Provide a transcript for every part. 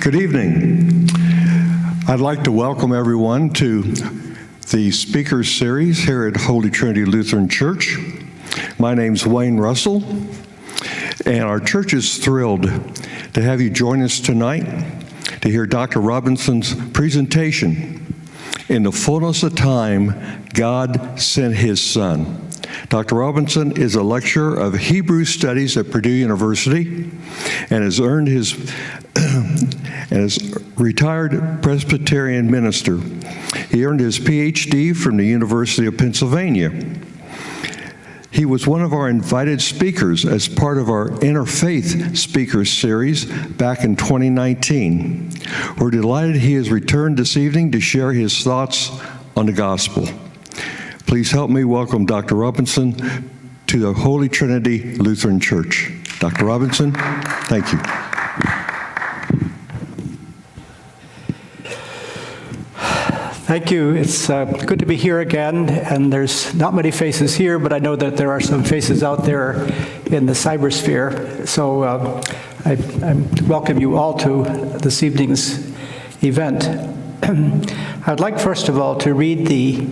Good evening. I'd like to welcome everyone to the Speakers Series here at Holy Trinity Lutheran Church. My name's Wayne Russell, and our church is thrilled to have you join us tonight to hear Dr. Robertson's presentation, "In the Fullness of Time, God Sent His Son." Dr. Robertson is a lecturer of Hebrew Studies at Purdue University and has earned his as retired Presbyterian minister. He earned his PhD from the University of Pennsylvania. He was one of our invited speakers as part of our Interfaith Speakers Series back in 2019. We're delighted he has returned this evening to share his thoughts on the gospel. Please help me welcome Dr. Robertson to the Holy Trinity Lutheran Church. Dr. Robertson, thank you. Thank you. It's good to be here again, and there's not many faces here, but I know that there are some faces out there in the cybersphere. So I welcome you all to this evening's event. I'd like, first of all, to read the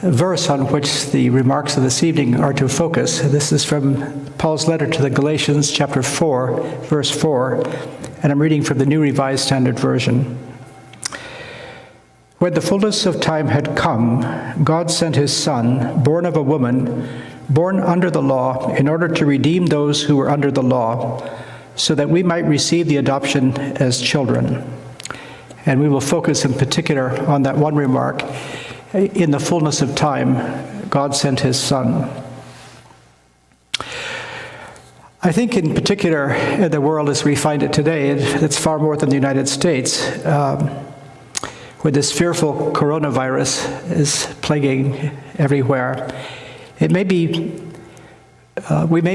verse on which the remarks of this evening are to focus. This is from Paul's letter to the Galatians, chapter 4, verse 4, and I'm reading from the New Revised Standard Version. When the fullness of time had come, God sent his Son, born of a woman, born under the law, in order to redeem those who were under the law, so that we might receive the adoption as children. And we will focus in particular on that one remark. In the fullness of time, God sent his Son. I think in particular in the world as we find it today, it's far more than the United States, where this fearful coronavirus is plaguing everywhere. We may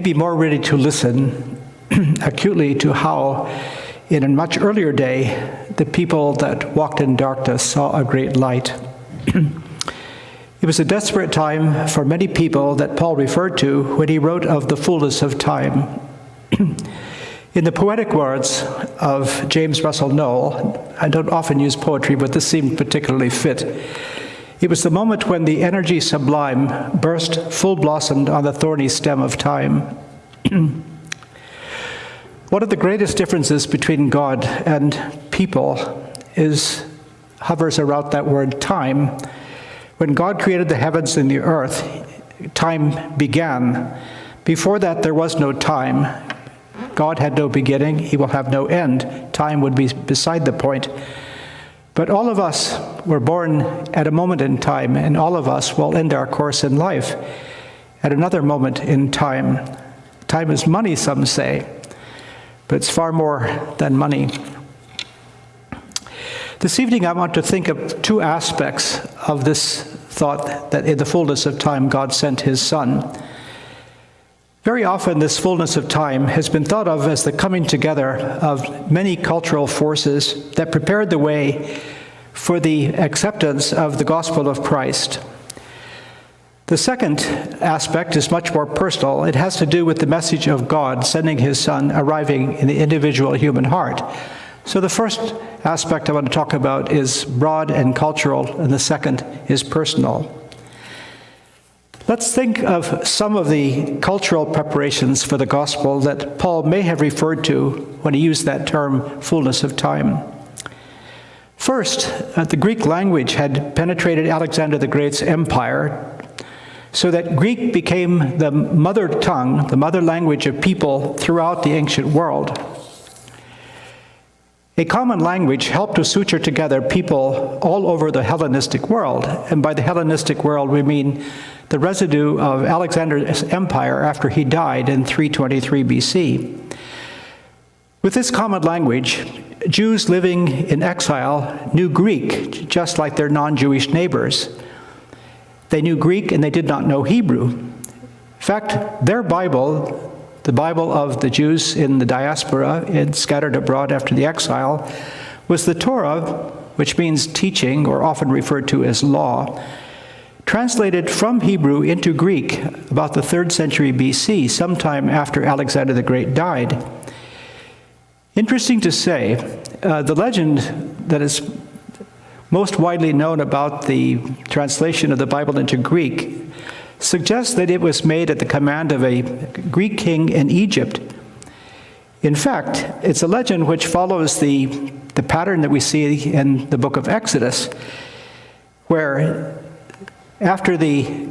be more ready to listen acutely to how, in a much earlier day, the people that walked in darkness saw a great light. It was a desperate time for many people that Paul referred to when he wrote of the fullness of time. In the poetic words of James Russell Noel, I don't often use poetry, but this seemed particularly fit. It was the moment when the energy sublime burst full-blossomed on the thorny stem of time. One of the greatest differences between God and people hovers around that word time. When God created the heavens and the earth, time began. Before that, there was no time. God had no beginning, he will have no end. Time would be beside the point. But all of us were born at a moment in time, and all of us will end our course in life at another moment in time. Time is money, some say, but it's far more than money. This evening I want to think of two aspects of this thought that in the fullness of time God sent his Son. Very often this fullness of time has been thought of as the coming together of many cultural forces that prepared the way for the acceptance of the gospel of Christ. The second aspect is much more personal. It has to do with the message of God sending his Son, arriving in the individual human heart. So the first aspect I want to talk about is broad and cultural, and the second is personal. Let's think of some of the cultural preparations for the gospel that Paul may have referred to when he used that term, fullness of time. First, the Greek language had penetrated Alexander the Great's empire, so that Greek became the mother tongue, the mother language of people throughout the ancient world. A common language helped to suture together people all over the Hellenistic world. And by the Hellenistic world, we mean the residue of Alexander's empire after he died in 323 BC. With this common language, Jews living in exile knew Greek, just like their non-Jewish neighbors. They knew Greek and they did not know Hebrew. In fact, their Bible, the Bible of the Jews in the diaspora and scattered abroad after the exile, was the Torah, which means teaching, or often referred to as law, translated from Hebrew into Greek about the 3rd century BC, sometime after Alexander the Great died. Interesting to say, The legend that is most widely known about the translation of the Bible into Greek suggests that it was made at the command of a Greek king in Egypt. In fact, it's a legend which follows the pattern that we see in the book of Exodus, where after the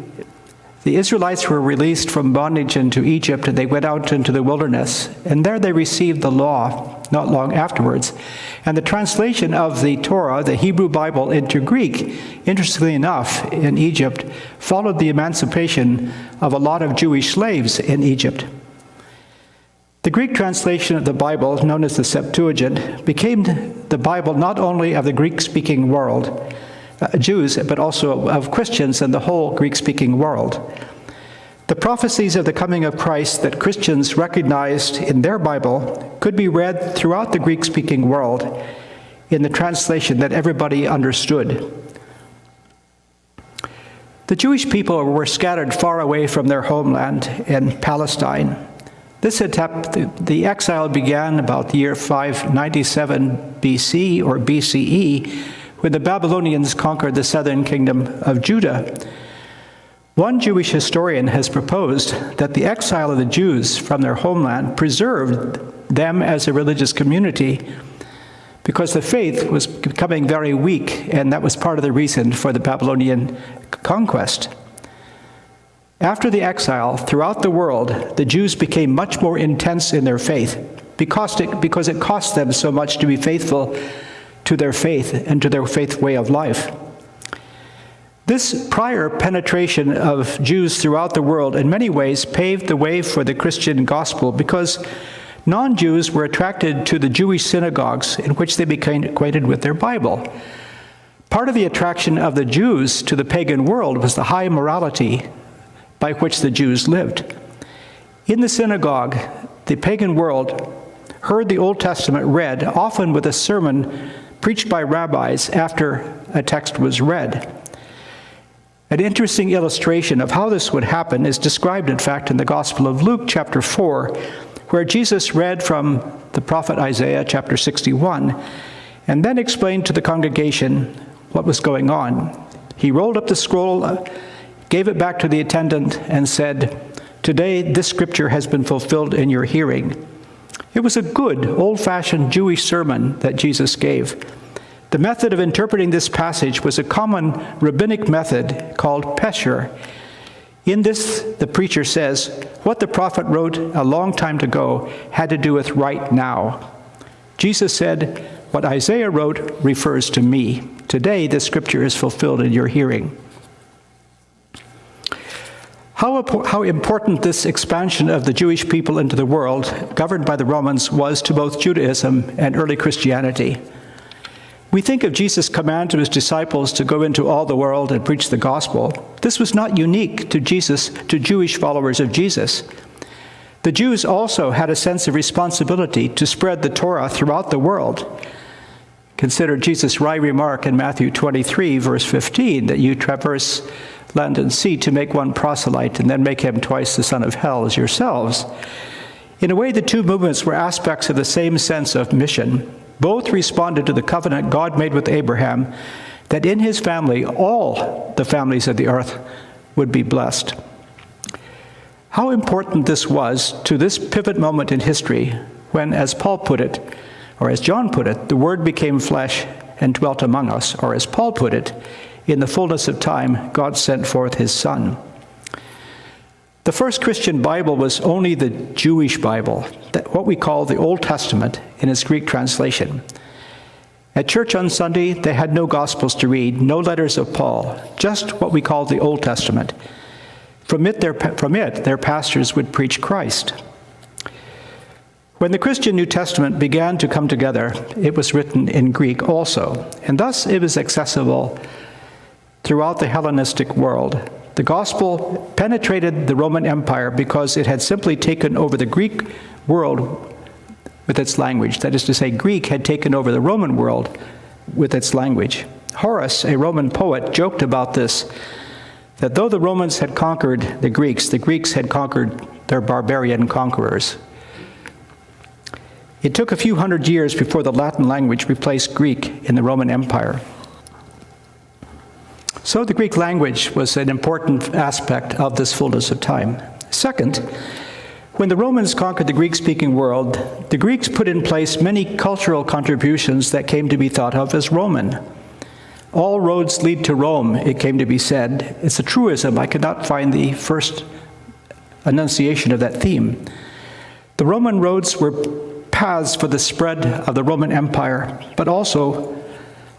Israelites were released from bondage into Egypt, they went out into the wilderness, and there they received the law not long afterwards. And the translation of the Torah, the Hebrew Bible, into Greek, interestingly enough, in Egypt, followed the emancipation of a lot of Jewish slaves in Egypt. The Greek translation of the Bible, known as the Septuagint, became the Bible not only of the Greek-speaking world, Jews, but also of Christians and the whole Greek-speaking world. The prophecies of the coming of Christ that Christians recognized in their Bible could be read throughout the Greek-speaking world in the translation that everybody understood. The Jewish people were scattered far away from their homeland in Palestine. The exile began about the year 597 BC or BCE, when the Babylonians conquered the southern kingdom of Judah. One Jewish historian has proposed that the exile of the Jews from their homeland preserved them as a religious community because the faith was becoming very weak, and that was part of the reason for the Babylonian conquest. After the exile, throughout the world, the Jews became much more intense in their faith because it cost them so much to be faithful to their faith and to their faith way of life. This prior penetration of Jews throughout the world in many ways paved the way for the Christian gospel because non-Jews were attracted to the Jewish synagogues in which they became acquainted with their Bible. Part of the attraction of the Jews to the pagan world was the high morality by which the Jews lived. In the synagogue, the pagan world heard the Old Testament read, often with a sermon preached by rabbis after a text was read. An interesting illustration of how this would happen is described, in fact, in the Gospel of Luke, chapter 4, where Jesus read from the prophet Isaiah, chapter 61, and then explained to the congregation what was going on. He rolled up the scroll, gave it back to the attendant, and said, "Today this scripture has been fulfilled in your hearing." It was a good, old-fashioned Jewish sermon that Jesus gave. The method of interpreting this passage was a common rabbinic method called pesher. In this, the preacher says, what the prophet wrote a long time ago had to do with right now. Jesus said, what Isaiah wrote refers to me. Today, this scripture is fulfilled in your hearing. How important this expansion of the Jewish people into the world, governed by the Romans, was to both Judaism and early Christianity. We think of Jesus' command to his disciples to go into all the world and preach the gospel. This was not unique to Jewish followers of Jesus. The Jews also had a sense of responsibility to spread the Torah throughout the world. Consider Jesus' wry remark in Matthew 23, verse 15, that you traverse land and sea to make one proselyte and then make him twice the son of hell as yourselves. In a way, the two movements were aspects of the same sense of mission. Both responded to the covenant God made with Abraham that in his family, all the families of the earth would be blessed. How important this was to this pivot moment in history when, as Paul put it, or as John put it, the Word became flesh and dwelt among us, or as Paul put it, in the fullness of time, God sent forth his Son. The first Christian Bible was only the Jewish Bible, what we call the Old Testament in its Greek translation. At church on Sunday, they had no Gospels to read, no letters of Paul, just what we call the Old Testament. From it, their pastors would preach Christ. When the Christian New Testament began to come together, it was written in Greek also, and thus it was accessible throughout the Hellenistic world. The gospel penetrated the Roman Empire because it had simply taken over the Greek world with its language. That is to say, Greek had taken over the Roman world with its language. Horace, a Roman poet, joked about this, that though the Romans had conquered the Greeks had conquered their barbarian conquerors. It took a few hundred years before the Latin language replaced Greek in the Roman Empire. So the Greek language was an important aspect of this fullness of time. Second, when the Romans conquered the Greek-speaking world, the Greeks put in place many cultural contributions that came to be thought of as Roman. All roads lead to Rome, it came to be said. It's a truism. I could not find the first enunciation of that theme. The Roman roads were paths for the spread of the Roman Empire, but also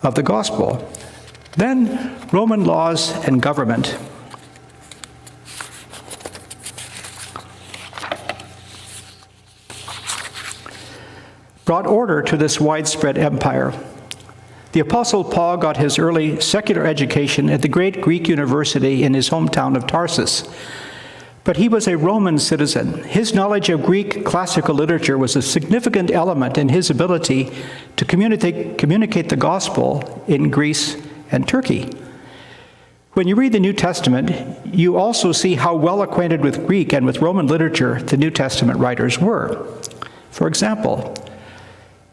of the gospel. Then, Roman laws and government. Brought order to this widespread empire. The Apostle Paul got his early secular education at the great Greek university in his hometown of Tarsus. But he was a Roman citizen. His knowledge of Greek classical literature was a significant element in his ability to communicate the gospel in Greece and Turkey. When you read the New Testament, you also see how well acquainted with Greek and with Roman literature the New Testament writers were. For example,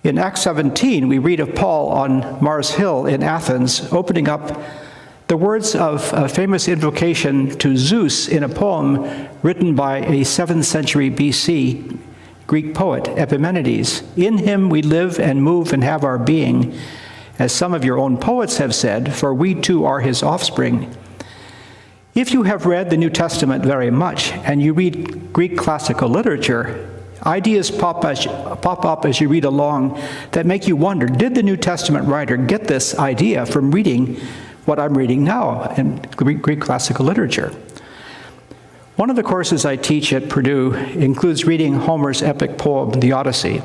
in Acts 17, we read of Paul on Mars Hill in Athens, opening up the words of a famous invocation to Zeus in a poem written by a 7th century BC Greek poet, Epimenides. In him we live and move and have our being, as some of your own poets have said, for we too are his offspring. If you have read the New Testament very much and you read Greek classical literature, ideas pop up as you read along that make you wonder, did the New Testament writer get this idea from reading what I'm reading now in Greek classical literature? One of the courses I teach at Purdue includes reading Homer's epic poem, The Odyssey.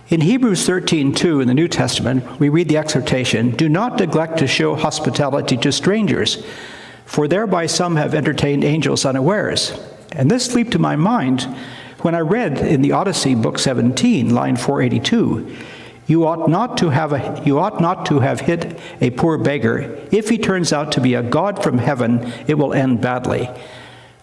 In Hebrews 13:2 in the New Testament, we read the exhortation, "Do not neglect to show hospitality to strangers, for thereby some have entertained angels unawares." And this leaped to my mind when I read in the Odyssey, book 17, line 482, You ought not to have hit a poor beggar. If he turns out to be a god from heaven, it will end badly.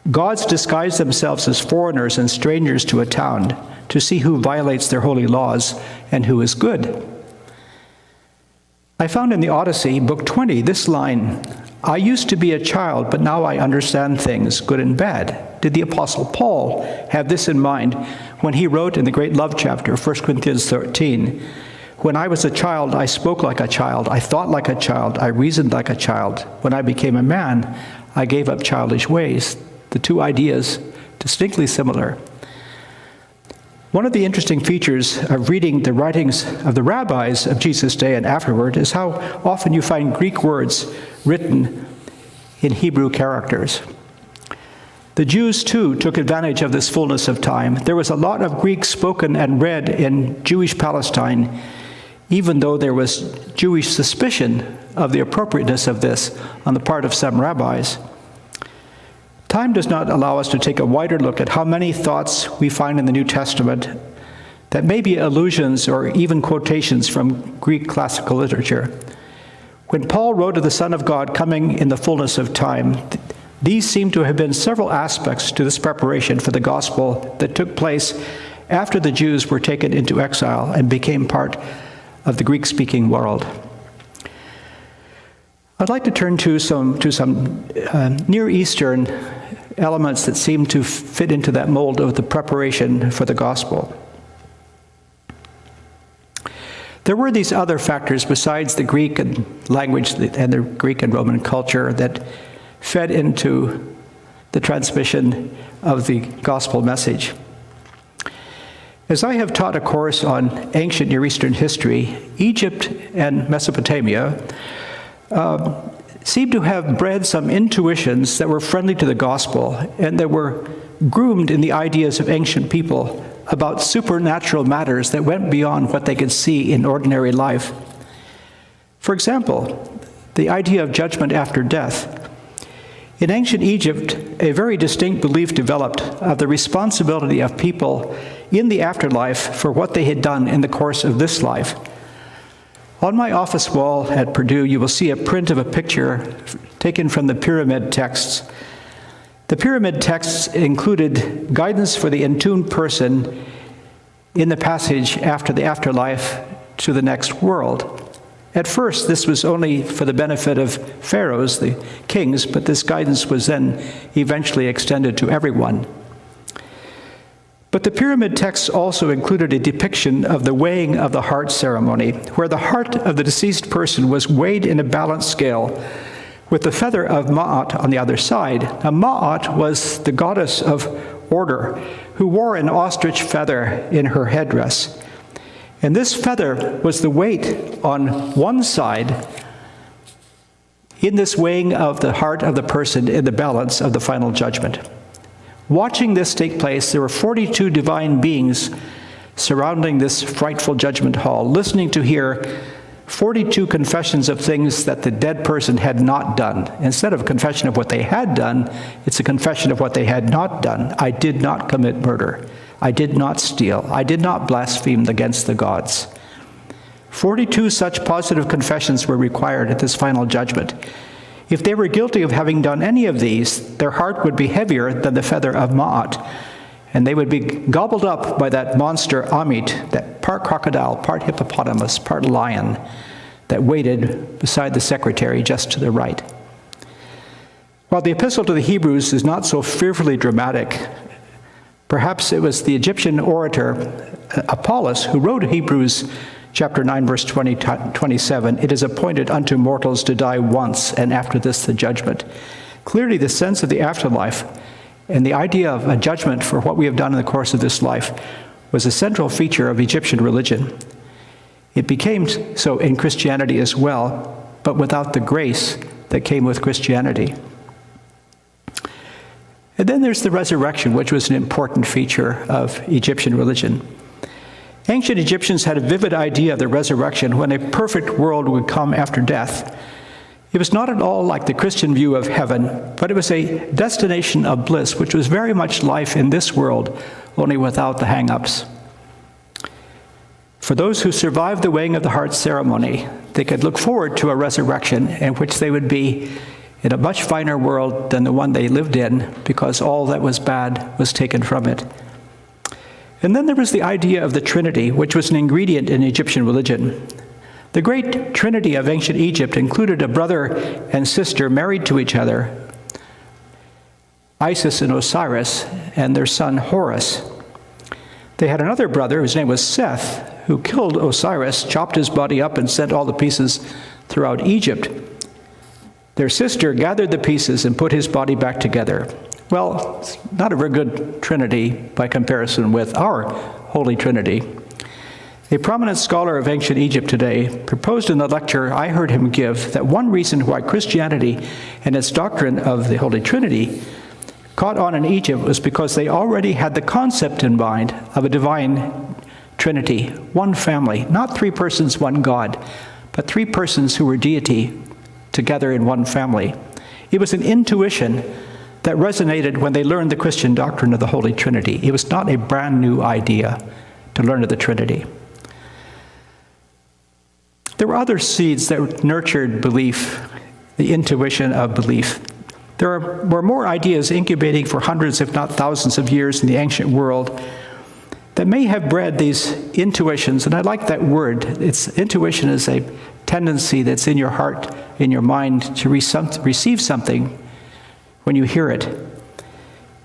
Gods disguise themselves as foreigners and strangers to a town to see who violates their holy laws and who is good. I found in the Odyssey, book 20, this line, I used to be a child, but now I understand things, good and bad. Did the Apostle Paul have this in mind when he wrote in the great love chapter, 1 Corinthians 13, when I was a child, I spoke like a child, I thought like a child, I reasoned like a child. When I became a man, I gave up childish ways. The two ideas, distinctly similar. One of the interesting features of reading the writings of the rabbis of Jesus' day and afterward is how often you find Greek words written in Hebrew characters. The Jews, too, took advantage of this fullness of time. There was a lot of Greek spoken and read in Jewish Palestine, even though there was Jewish suspicion of the appropriateness of this on the part of some rabbis. Time does not allow us to take a wider look at how many thoughts we find in the New Testament that may be allusions or even quotations from Greek classical literature. When Paul wrote of the Son of God coming in the fullness of time, these seem to have been several aspects to this preparation for the gospel that took place after the Jews were taken into exile and became part of the Greek-speaking world. I'd like to turn to some Near Eastern elements that seem to fit into that mold of the preparation for the gospel. There were these other factors besides the Greek and language and the Greek and Roman culture that fed into the transmission of the gospel message. As I have taught a course on ancient Near Eastern history, Egypt and Mesopotamia seemed to have bred some intuitions that were friendly to the gospel and that were groomed in the ideas of ancient people about supernatural matters that went beyond what they could see in ordinary life. For example, the idea of judgment after death. In ancient Egypt, a very distinct belief developed of the responsibility of people in the afterlife for what they had done in the course of this life. On my office wall at Purdue, you will see a print of a picture taken from the pyramid texts. The pyramid texts included guidance for the entombed person in the passage after the afterlife to the next world. At first, this was only for the benefit of pharaohs, the kings, but this guidance was then eventually extended to everyone. But the pyramid texts also included a depiction of the weighing of the heart ceremony, where the heart of the deceased person was weighed in a balance scale with the feather of Ma'at on the other side. Now, Ma'at was the goddess of order, who wore an ostrich feather in her headdress. And this feather was the weight on one side in this weighing of the heart of the person in the balance of the final judgment. Watching this take place, there were 42 divine beings surrounding this frightful judgment hall, listening to hear 42 confessions of things that the dead person had not done. Instead of a confession of what they had done, it's a confession of what they had not done. I did not commit murder. I did not steal. I did not blaspheme against the gods. 42 such positive confessions were required at this final judgment. If they were guilty of having done any of these, their heart would be heavier than the feather of Ma'at, and they would be gobbled up by that monster Amit, that part crocodile, part hippopotamus, part lion, that waited beside the secretary just to the right. While the Epistle to the Hebrews is not so fearfully dramatic, perhaps it was the Egyptian orator Apollos who wrote Hebrews chapter 9, verse 27, "It is appointed unto mortals to die once, and after this the judgment." Clearly, the sense of the afterlife and the idea of a judgment for what we have done in the course of this life was a central feature of Egyptian religion. It became so in Christianity as well, but without the grace that came with Christianity. And then there's the resurrection, which was an important feature of Egyptian religion. Ancient Egyptians had a vivid idea of the resurrection, when a perfect world would come after death. It was not at all like the Christian view of heaven, but it was a destination of bliss, which was very much life in this world, only without the hang-ups. For those who survived the weighing of the heart ceremony, they could look forward to a resurrection in which they would be in a much finer world than the one they lived in, because all that was bad was taken from it. And then there was the idea of the Trinity, which was an ingredient in Egyptian religion. The great Trinity of ancient Egypt included a brother and sister married to each other, Isis and Osiris, and their son Horus. They had another brother whose name was Seth, who killed Osiris, chopped his body up, and sent all the pieces throughout Egypt. Their sister gathered the pieces and put his body back together. Well, it's not a very good Trinity by comparison with our Holy Trinity. A prominent scholar of ancient Egypt today proposed in the lecture I heard him give that one reason why Christianity and its doctrine of the Holy Trinity caught on in Egypt was because they already had the concept in mind of a divine Trinity, one family, not three persons, one God, but three persons who were deity together in one family. It was an intuition that resonated when they learned the Christian doctrine of the Holy Trinity. It was not a brand new idea to learn of the Trinity. There were other seeds that nurtured belief, the intuition of belief. There were more ideas incubating for hundreds, if not thousands of years in the ancient world that may have bred these intuitions, and I like that word. Intuition is a tendency that's in your heart, in your mind, to receive something when you hear it.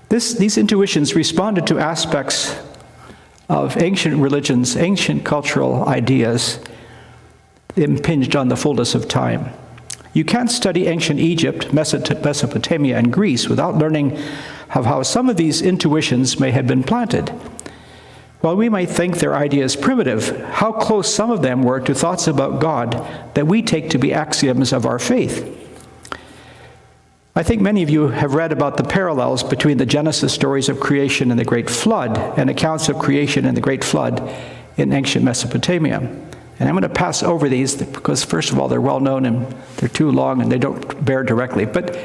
These intuitions responded to aspects of ancient religions, ancient cultural ideas impinged on the fullness of time. You can't study ancient Egypt, Mesopotamia, and Greece without learning of how some of these intuitions may have been planted. While we might think their ideas primitive, how close some of them were to thoughts about God that we take to be axioms of our faith. I think many of you have read about the parallels between the Genesis stories of creation and the Great Flood and accounts of creation and the Great Flood in ancient Mesopotamia. And I'm going to pass over these because, first of all, they're well known and they're too long and they don't bear directly. But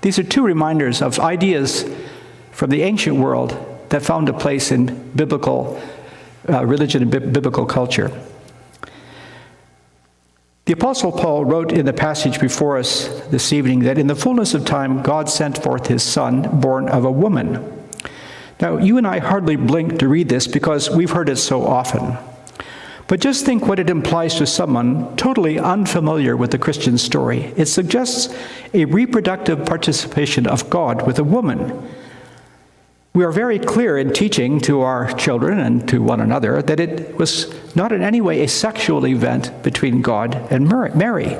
these are two reminders of ideas from the ancient world that found a place in biblical religion and biblical culture. The Apostle Paul wrote in the passage before us this evening that in the fullness of time God sent forth his Son, born of a woman. Now, you and I hardly blink to read this because we've heard it so often. But just think what it implies to someone totally unfamiliar with the Christian story. It suggests a reproductive participation of God with a woman. We are very clear in teaching to our children and to one another that it was not in any way a sexual event between God and Mary.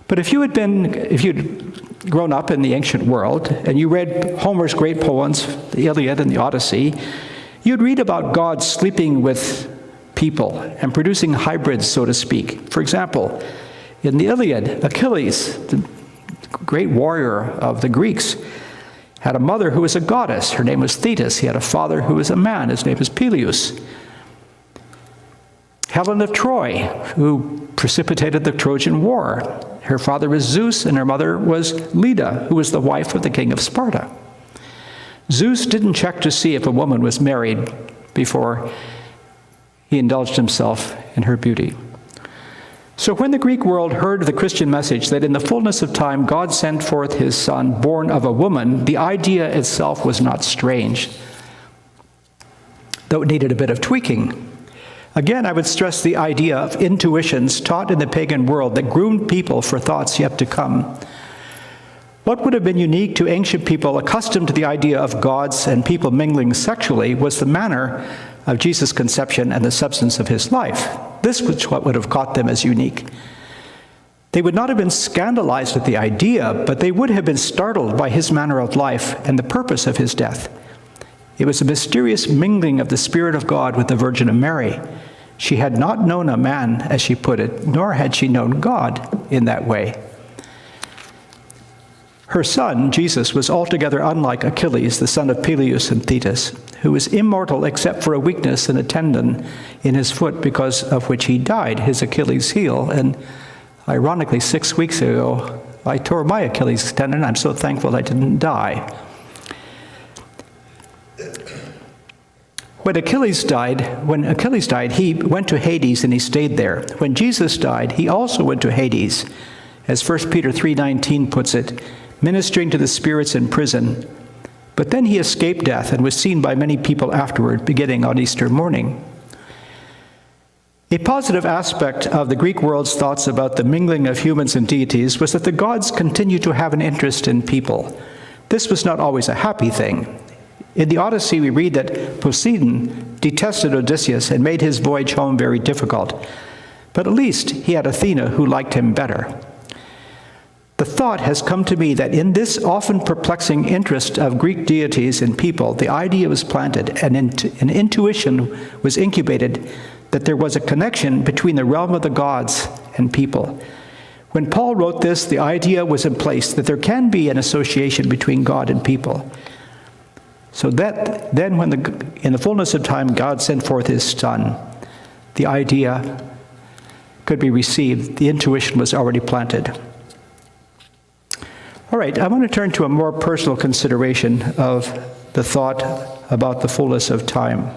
But if you'd grown up in the ancient world and you read Homer's great poems, the Iliad and the Odyssey, you'd read about God sleeping with people and producing hybrids, so to speak. For example, in the Iliad, Achilles, the great warrior of the Greeks, had a mother who was a goddess. Her name was Thetis. He had a father who was a man. His name was Peleus. Helen of Troy, who precipitated the Trojan War. Her father was Zeus, and her mother was Leda, who was the wife of the king of Sparta. Zeus didn't check to see if a woman was married before he indulged himself in her beauty. So when the Greek world heard the Christian message that in the fullness of time God sent forth his Son, born of a woman, the idea itself was not strange, though it needed a bit of tweaking. Again, I would stress the idea of intuitions taught in the pagan world that groomed people for thoughts yet to come. What would have been unique to ancient people accustomed to the idea of gods and people mingling sexually was the manner of Jesus' conception and the substance of his life. This was what would have caught them as unique. They would not have been scandalized at the idea, but they would have been startled by his manner of life and the purpose of his death. It was a mysterious mingling of the Spirit of God with the Virgin Mary. She had not known a man, as she put it, nor had she known God in that way. Her son, Jesus, was altogether unlike Achilles, the son of Peleus and Thetis, who was immortal except for a weakness in a tendon in his foot because of which he died, his Achilles heel. And ironically, 6 weeks ago, I tore my Achilles tendon. I'm so thankful I didn't die. When Achilles died, he went to Hades and he stayed there. When Jesus died, he also went to Hades, as 1 Peter 3:19 puts it, ministering to the spirits in prison. But then he escaped death and was seen by many people afterward, beginning on Easter morning. A positive aspect of the Greek world's thoughts about the mingling of humans and deities was that the gods continued to have an interest in people. This was not always a happy thing. In the Odyssey, we read that Poseidon detested Odysseus and made his voyage home very difficult. But at least he had Athena who liked him better. The thought has come to me that in this often perplexing interest of Greek deities in people, the idea was planted and an intuition was incubated that there was a connection between the realm of the gods and people. When Paul wrote this, the idea was in place that there can be an association between God and people. So that then when in the fullness of time God sent forth his Son, the idea could be received. The intuition was already planted. All right, I want to turn to a more personal consideration of the thought about the fullness of time.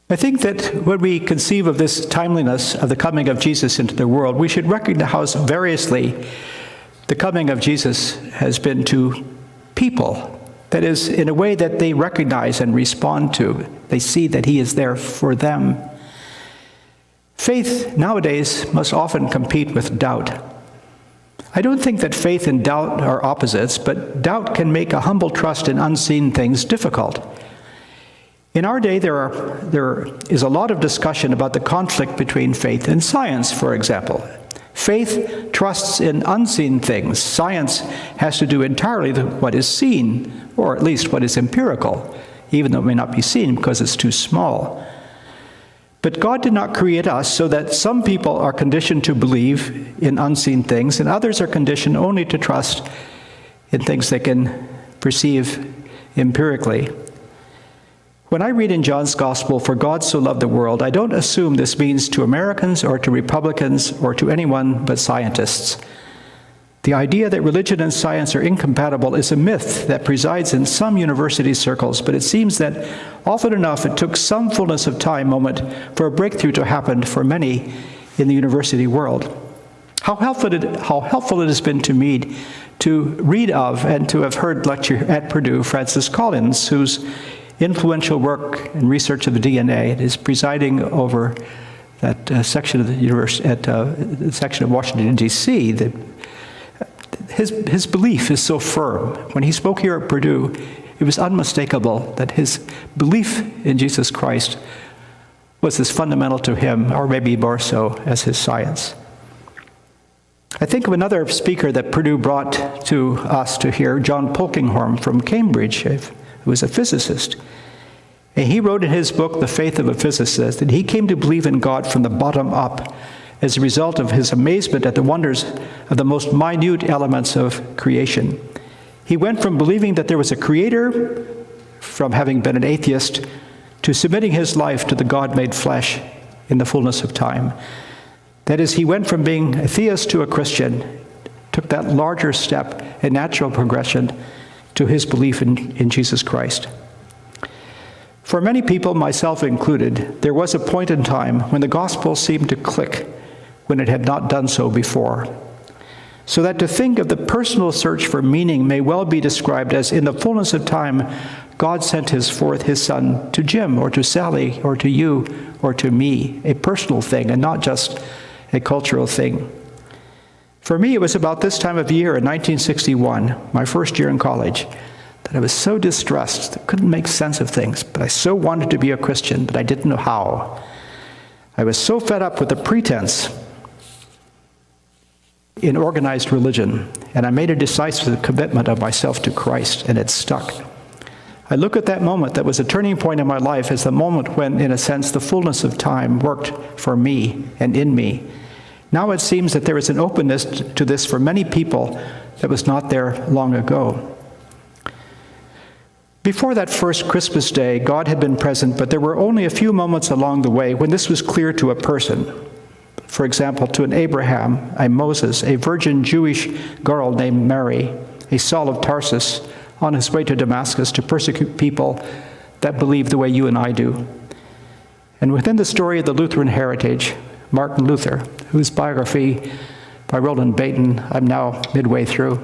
I think that when we conceive of this timeliness of the coming of Jesus into the world, we should recognize how variously the coming of Jesus has been to people. That is, in a way that they recognize and respond to. They see that he is there for them. Faith nowadays must often compete with doubt. I don't think that faith and doubt are opposites, but doubt can make a humble trust in unseen things difficult. In our day, there is a lot of discussion about the conflict between faith and science, for example. Faith trusts in unseen things. Science has to do entirely with what is seen, or at least what is empirical, even though it may not be seen because it's too small. But God did not create us so that some people are conditioned to believe in unseen things, and others are conditioned only to trust in things they can perceive empirically. When I read in John's Gospel, "For God so loved the world," I don't assume this means to Americans or to Republicans or to anyone but scientists. The idea that religion and science are incompatible is a myth that presides in some university circles, but it seems that often enough it took some fullness of time moment for a breakthrough to happen for many in the university world. How helpful it has been to me to read of and to have heard lecture at Purdue Francis Collins, whose influential work and research of the DNA is presiding over that section of the university, the section of Washington, D.C. His belief is so firm. When he spoke here at Purdue, it was unmistakable that his belief in Jesus Christ was as fundamental to him, or maybe more so, as his science. I think of another speaker that Purdue brought to us to hear, John Polkinghorne from Cambridge, who was a physicist. And he wrote in his book, The Faith of a Physicist, that he came to believe in God from the bottom up as a result of his amazement at the wonders of the most minute elements of creation. He went from believing that there was a creator, from having been an atheist, to submitting his life to the God made flesh in the fullness of time. That is, he went from being a theist to a Christian, took that larger step in natural progression to his belief in Jesus Christ. For many people, myself included, there was a point in time when the gospel seemed to click when it had not done so before. So that to think of the personal search for meaning may well be described as, in the fullness of time, God sent forth his son to Jim or to Sally or to you or to me, a personal thing and not just a cultural thing. For me, it was about this time of year in 1961, my first year in college, that I was so distressed, I couldn't make sense of things, but I so wanted to be a Christian, but I didn't know how. I was so fed up with the pretense in organized religion, and I made a decisive commitment of myself to Christ, and it stuck. I look at that moment that was a turning point in my life as the moment when, in a sense, the fullness of time worked for me and in me. Now it seems that there is an openness to this for many people that was not there long ago. Before that first Christmas day, God had been present, but there were only a few moments along the way when this was clear to a person. For example, to an Abraham, a Moses, a virgin Jewish girl named Mary, a Saul of Tarsus, on his way to Damascus to persecute people that believe the way you and I do. And within the story of the Lutheran heritage, Martin Luther, whose biography by Roland Baton I'm now midway through.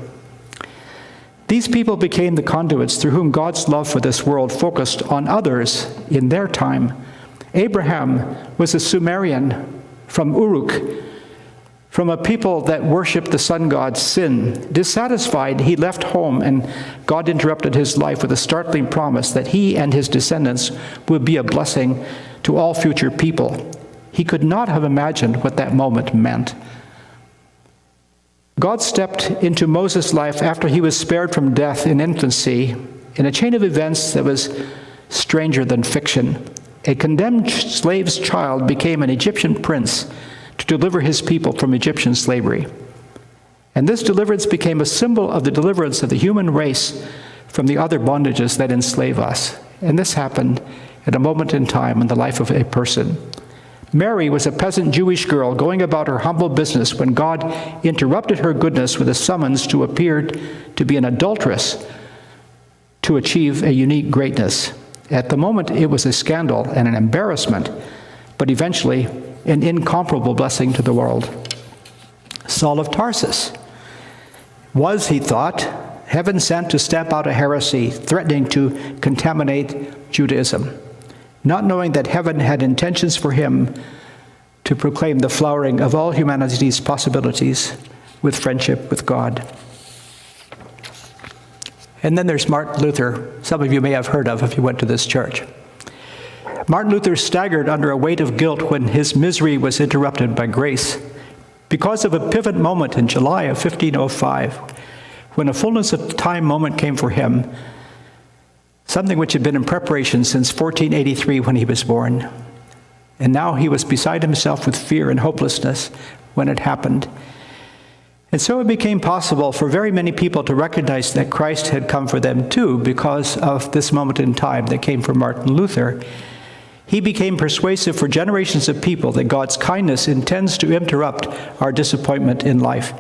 These people became the conduits through whom God's love for this world focused on others in their time. Abraham was a Sumerian from Uruk, from a people that worshiped the sun god Sin. Dissatisfied, he left home, and God interrupted his life with a startling promise that he and his descendants would be a blessing to all future people. He could not have imagined what that moment meant. God stepped into Moses' life after he was spared from death in infancy in a chain of events that was stranger than fiction. A condemned slave's child became an Egyptian prince to deliver his people from Egyptian slavery. And this deliverance became a symbol of the deliverance of the human race from the other bondages that enslave us. And this happened at a moment in time in the life of a person. Mary was a peasant Jewish girl going about her humble business when God interrupted her goodness with a summons to appear to be an adulteress to achieve a unique greatness. At the moment, it was a scandal and an embarrassment, but eventually an incomparable blessing to the world. Saul of Tarsus was, he thought, heaven sent to stamp out a heresy threatening to contaminate Judaism, not knowing that heaven had intentions for him to proclaim the flowering of all humanity's possibilities with friendship with God. And then there's Martin Luther, some of you may have heard of if you went to this church. Martin Luther staggered under a weight of guilt when his misery was interrupted by grace because of a pivot moment in July of 1505, when a fullness of time moment came for him, something which had been in preparation since 1483 when he was born. And now he was beside himself with fear and hopelessness when it happened. And so it became possible for very many people to recognize that Christ had come for them too because of this moment in time that came for Martin Luther. He became persuasive for generations of people that God's kindness intends to interrupt our disappointment in life.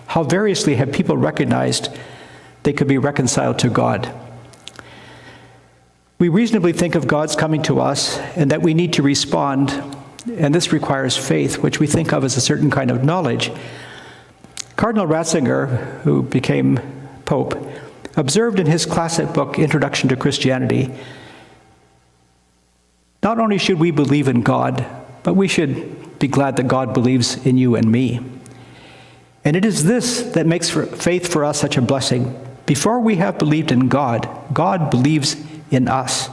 How variously have people recognized they could be reconciled to God? We reasonably think of God's coming to us and that we need to respond, and this requires faith, which we think of as a certain kind of knowledge. Cardinal Ratzinger, who became Pope, observed in his classic book, Introduction to Christianity, not only should we believe in God, but we should be glad that God believes in you and me. And it is this that makes faith for us such a blessing. Before we have believed in God, God believes in us.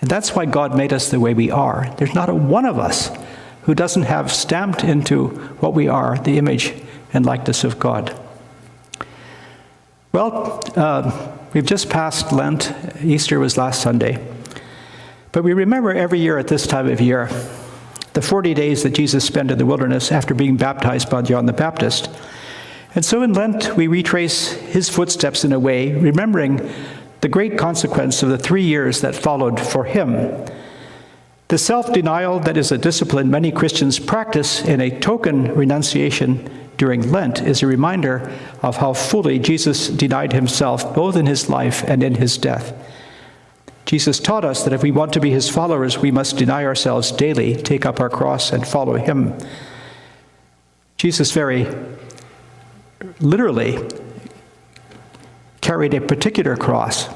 And that's why God made us the way we are. There's not a one of us who doesn't have stamped into what we are the image and likeness of God. Well, we've just passed Lent. Easter was last Sunday. But we remember every year at this time of year the 40 days that Jesus spent in the wilderness after being baptized by John the Baptist. And so in Lent, we retrace his footsteps in a way, remembering the great consequence of the 3 years that followed for him. The self-denial that is a discipline many Christians practice in a token renunciation during Lent is a reminder of how fully Jesus denied himself both in his life and in his death. Jesus taught us that if we want to be his followers, we must deny ourselves daily, take up our cross, and follow him. Jesus very literally carried a particular cross,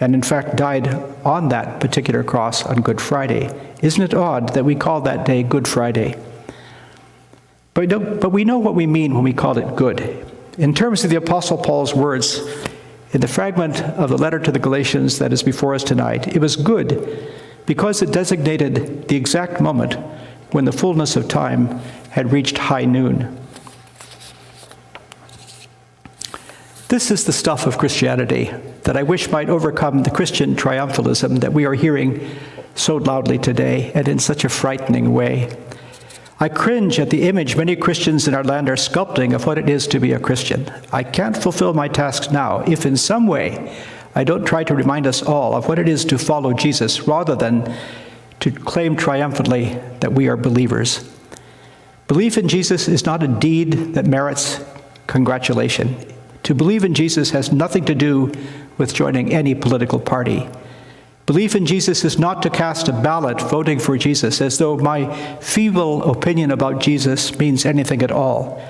and in fact died on that particular cross on Good Friday. Isn't it odd that we call that day Good Friday? But we know what we mean when we call it good. In terms of the Apostle Paul's words in the fragment of the letter to the Galatians that is before us tonight, it was good because it designated the exact moment when the fullness of time had reached high noon. This is the stuff of Christianity that I wish might overcome the Christian triumphalism that we are hearing so loudly today and in such a frightening way. I cringe at the image many Christians in our land are sculpting of what it is to be a Christian. I can't fulfill my tasks now if in some way I don't try to remind us all of what it is to follow Jesus rather than to claim triumphantly that we are believers. Belief in Jesus is not a deed that merits congratulation. To believe in Jesus has nothing to do with joining any political party. Belief in Jesus is not to cast a ballot voting for Jesus as though my feeble opinion about Jesus means anything at all.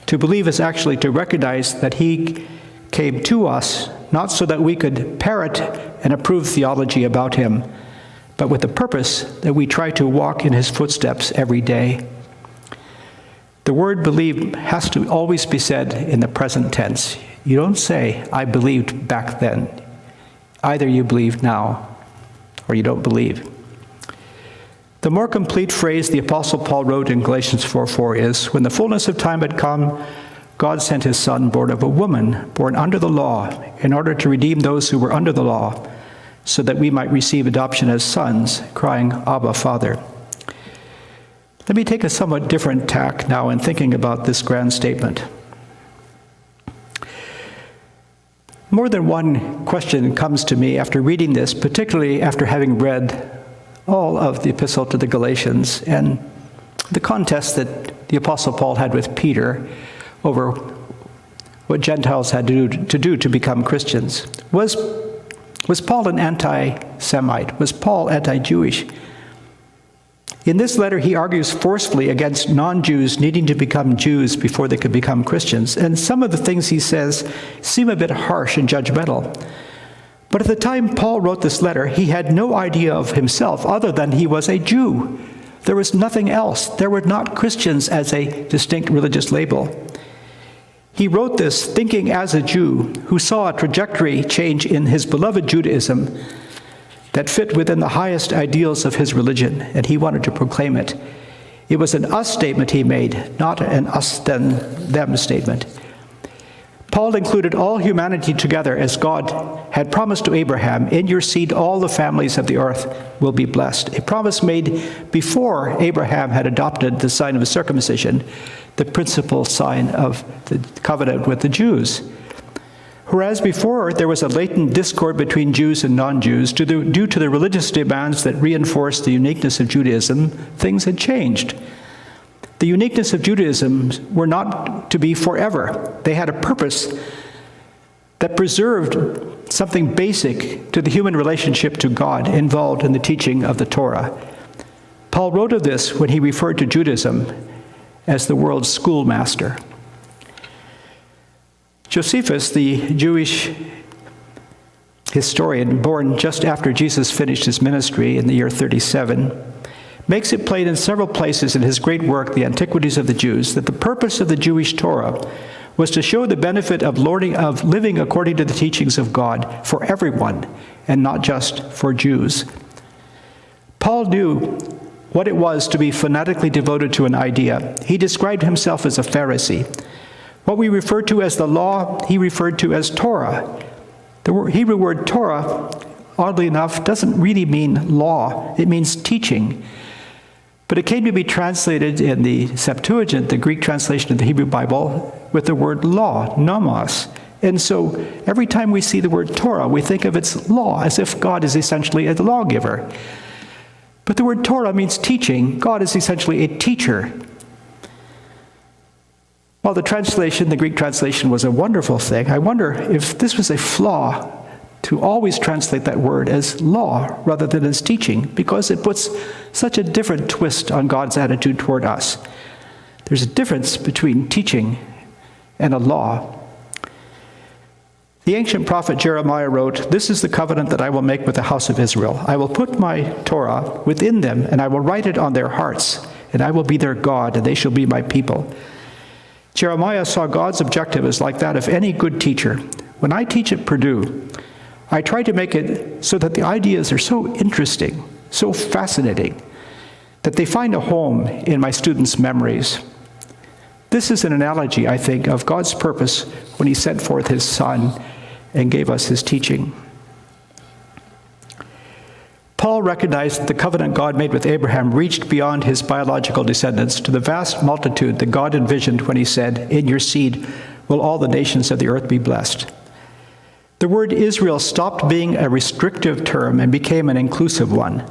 To believe is actually to recognize that he came to us not so that we could parrot and approve theology about him, but with the purpose that we try to walk in his footsteps every day. The word believe has to always be said in the present tense. You don't say, I believed back then. Either you believe now or you don't believe. The more complete phrase the Apostle Paul wrote in Galatians 4:4 is, when the fullness of time had come, God sent his Son, born of a woman, born under the law, in order to redeem those who were under the law, so that we might receive adoption as sons, crying, Abba, Father. Let me take a somewhat different tack now in thinking about this grand statement. More than one question comes to me after reading this, particularly after having read all of the epistle to the Galatians and the contest that the Apostle Paul had with Peter over what Gentiles had to do to become Christians. Was Paul an anti-Semite? Was Paul anti-Jewish? In this letter, he argues forcefully against non-Jews needing to become Jews before they could become Christians. And some of the things he says seem a bit harsh and judgmental. But at the time Paul wrote this letter, he had no idea of himself other than he was a Jew. There was nothing else. There were not Christians as a distinct religious label. He wrote this thinking as a Jew who saw a trajectory change in his beloved Judaism that fit within the highest ideals of his religion, and he wanted to proclaim it. It was an us statement he made, not an us then them statement. Paul included all humanity together as God had promised to Abraham, in your seed all the families of the earth will be blessed, a promise made before Abraham had adopted the sign of circumcision, the principal sign of the covenant with the Jews. Whereas before there was a latent discord between Jews and non-Jews due to the religious demands that reinforced the uniqueness of Judaism, things had changed. The uniqueness of Judaism were not to be forever. They had a purpose that preserved something basic to the human relationship to God involved in the teaching of the Torah. Paul wrote of this when he referred to Judaism as the world's schoolmaster. Josephus, the Jewish historian born just after Jesus finished his ministry in the year 37, makes it plain in several places in his great work, The Antiquities of the Jews, that the purpose of the Jewish Torah was to show the benefit of living according to the teachings of God for everyone, and not just for Jews. Paul knew what it was to be fanatically devoted to an idea. He described himself as a Pharisee. What we refer to as the law, he referred to as Torah. The Hebrew word Torah, oddly enough, doesn't really mean law. It means teaching. But it came to be translated in the Septuagint, the Greek translation of the Hebrew Bible, with the word law, nomos. And so every time we see the word Torah, we think of its law, as if God is essentially a lawgiver. But the word Torah means teaching. God is essentially a teacher. While the Greek translation was a wonderful thing, I wonder if this was a flaw to always translate that word as law rather than as teaching, because it puts such a different twist on God's attitude toward us. There's a difference between teaching and a law. The ancient prophet Jeremiah wrote, "This is the covenant that I will make with the house of Israel. I will put my Torah within them, and I will write it on their hearts, and I will be their God, and they shall be my people." Jeremiah saw God's objective as like that of any good teacher. When I teach at Purdue, I try to make it so that the ideas are so interesting, so fascinating, that they find a home in my students' memories. This is an analogy, I think, of God's purpose when he sent forth his Son and gave us his teaching. Paul recognized that the covenant God made with Abraham reached beyond his biological descendants to the vast multitude that God envisioned when he said, "In your seed will all the nations of the earth be blessed." The word Israel stopped being a restrictive term and became an inclusive one.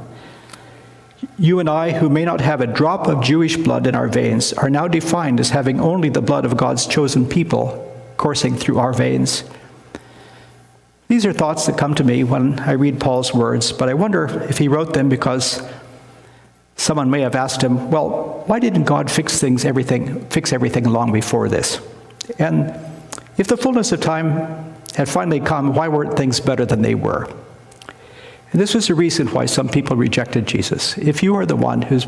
You and I, who may not have a drop of Jewish blood in our veins, are now defined as having only the blood of God's chosen people coursing through our veins. These are thoughts that come to me when I read Paul's words, but I wonder if he wrote them because someone may have asked him, well, why didn't God fix everything long before this? And if the fullness of time had finally come, why weren't things better than they were? And this was the reason why some people rejected Jesus. If you are the one who's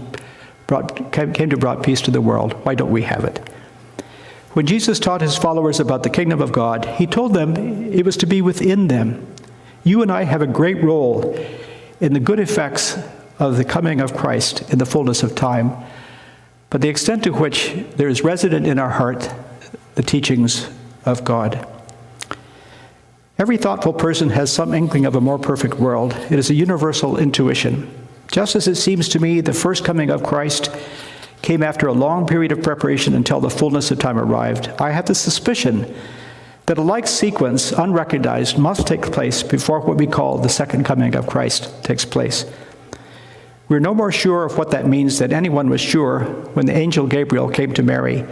came to bring peace to the world, why don't we have it? When Jesus taught his followers about the kingdom of God, he told them it was to be within them. You and I have a great role in the good effects of the coming of Christ in the fullness of time, but the extent to which there is resident in our heart the teachings of God. Every thoughtful person has some inkling of a more perfect world. It is a universal intuition. Just as it seems to me the first coming of Christ came after a long period of preparation until the fullness of time arrived, I have the suspicion that a like sequence, unrecognized, must take place before what we call the second coming of Christ takes place. We're no more sure of what that means than anyone was sure when the angel Gabriel came to Mary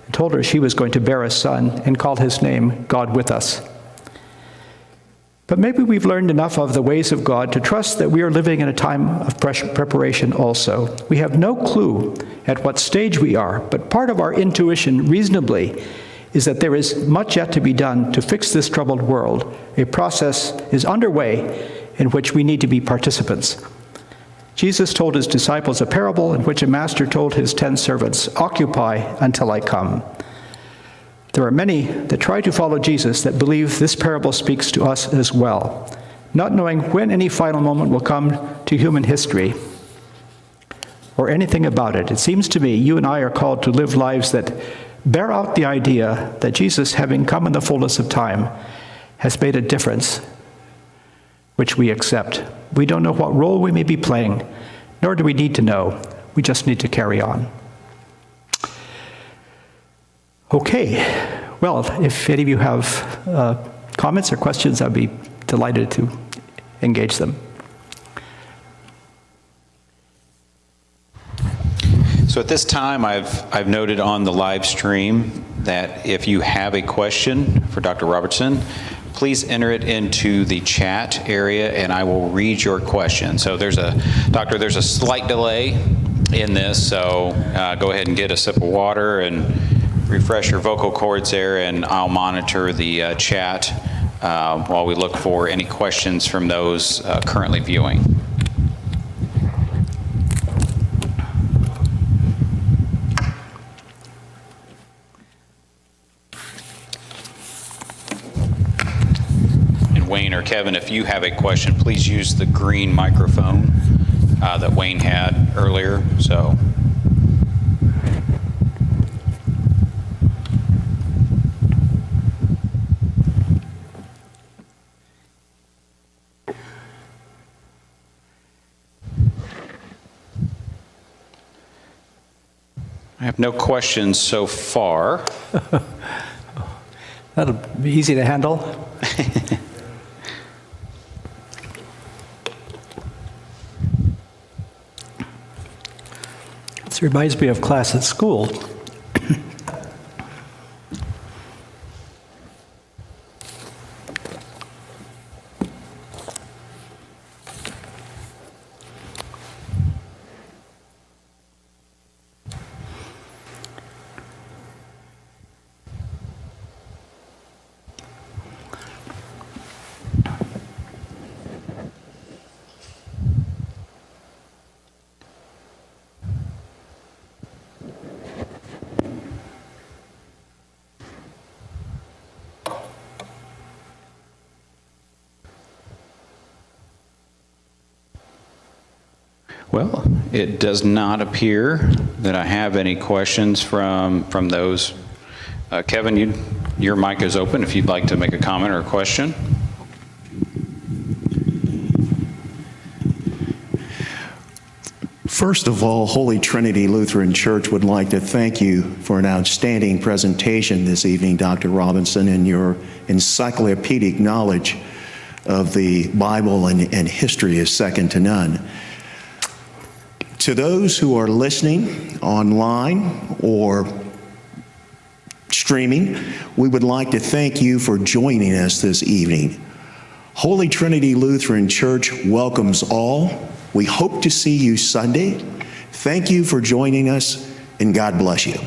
and told her she was going to bear a son and called his name God with us. But maybe we've learned enough of the ways of God to trust that we are living in a time of preparation also. We have no clue at what stage we are, but part of our intuition, reasonably, is that there is much yet to be done to fix this troubled world. A process is underway in which we need to be participants. Jesus told his disciples a parable in which a master told his 10 servants, "Occupy until I come." There are many that try to follow Jesus that believe this parable speaks to us as well, not knowing when any final moment will come to human history or anything about it. It seems to me you and I are called to live lives that bear out the idea that Jesus, having come in the fullness of time, has made a difference, which we accept. We don't know what role we may be playing, nor do we need to know. We just need to carry on. Okay, well, if any of you have comments or questions, I'd be delighted to engage them. So at this time, I've noted on the live stream that if you have a question for Dr. Robertson, please enter it into the chat area and I will read your question. So there's a slight delay in this, so go ahead and get a sip of water and refresh your vocal cords there, and I'll monitor the chat while we look for any questions from those currently viewing. And Wayne or Kevin, if you have a question, please use the green microphone that Wayne had earlier. So. I have no questions so far. That'll be easy to handle. This reminds me of class at school. Well, it does not appear that I have any questions from those. Kevin, your mic is open if you'd like to make a comment or a question. First of all, Holy Trinity Lutheran Church would like to thank you for an outstanding presentation this evening, Dr. Robertson, and your encyclopedic knowledge of the Bible and history is second to none. To those who are listening online or streaming, we would like to thank you for joining us this evening. Holy Trinity Lutheran Church welcomes all. We hope to see you Sunday. Thank you for joining us, and God bless you.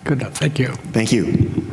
Good enough. Thank you. Thank you.